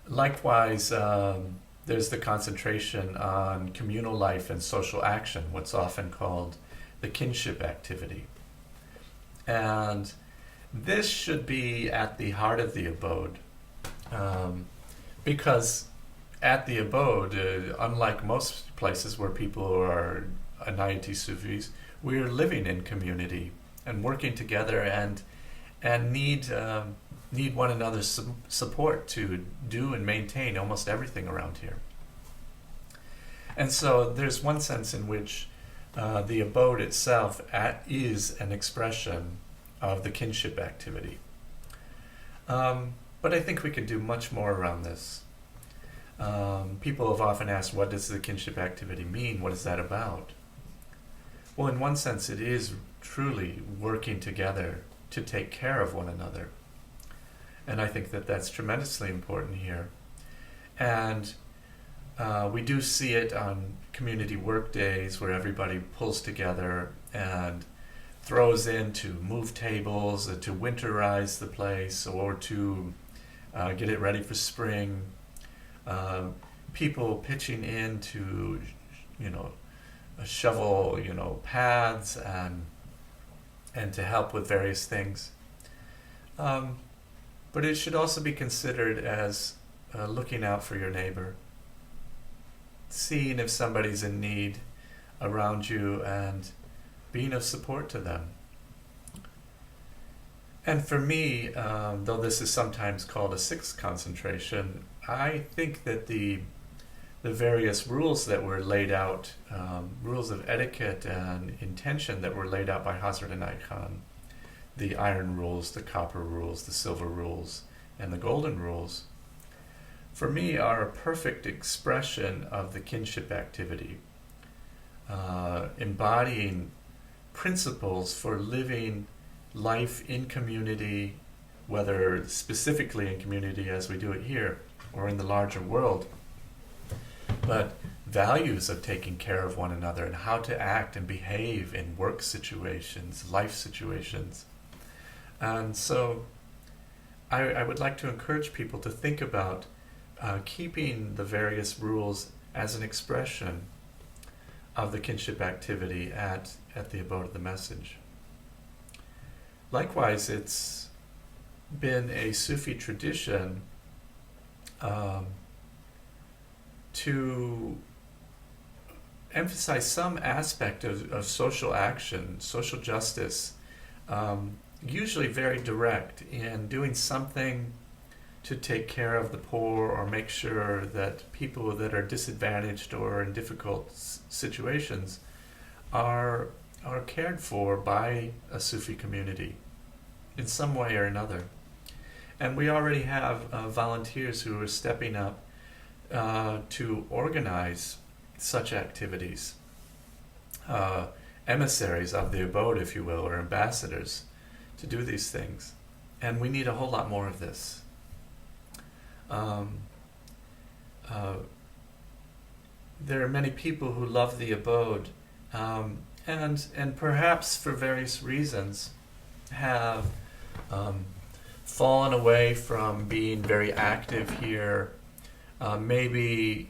Likewise, there's the concentration on communal life and social action, what's often called the kinship activity. And this should be at the heart of the abode, because at the abode, unlike most places where people are Inayati Sufis, we're living in community and working together and need one another's support to do and maintain almost everything around here. And so there's one sense in which the abode itself is an expression of the kinship activity. But I think we could do much more around this. People have often asked, what does the kinship activity mean? What is that about? Well, in one sense, it is truly working together to take care of one another. And I think that that's tremendously important here. And we do see it on community work days where everybody pulls together and throws in to move tables, to winterize the place, or to get it ready for spring. People pitching in to, shovel, paths and to help with various things. But it should also be considered as looking out for your neighbor, seeing if somebody's in need around you and being of support to them. And for me, though this is sometimes called a sixth concentration, I think that the various rules that were laid out, rules of etiquette and intention that were laid out by Hazrat Inayat Khan, the iron rules, the copper rules, the silver rules, and the golden rules, for me are a perfect expression of the kinship activity, embodying principles for living life in community, whether specifically in community as we do it here, or in the larger world, but values of taking care of one another and how to act and behave in work situations, life situations. And so I would like to encourage people to think about keeping the various rules as an expression of the kinship activity at the abode of the message. Likewise, it's been a Sufi tradition to emphasize some aspect of social action, social justice, usually very direct in doing something to take care of the poor or make sure that people that are disadvantaged or in difficult situations are cared for by a Sufi community in some way or another. And we already have volunteers who are stepping up to organize such activities, emissaries of the abode, if you will, or ambassadors to do these things. And we need a whole lot more of this. There are many people who love the abode and perhaps for various reasons have fallen away from being very active here, maybe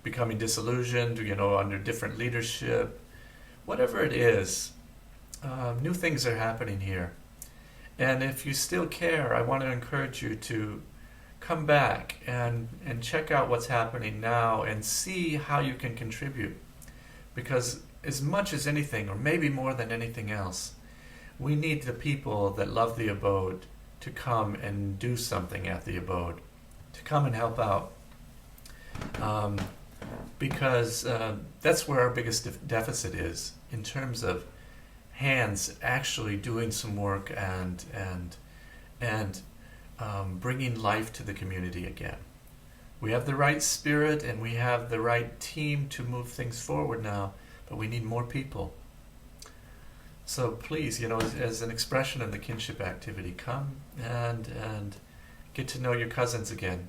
becoming disillusioned, under different leadership. Whatever it is, new things are happening here. And if you still care, I want to encourage you to come back and check out what's happening now and see how you can contribute. Because as much as anything, or maybe more than anything else, we need the people that love the abode to come and do something at the abode, to come and help out. Because that's where our biggest deficit is, in terms of hands actually doing some work and bringing life to the community again. We have the right spirit and we have the right team to move things forward now, but we need more people. So please, as an expression of the kinship activity, come and get to know your cousins again.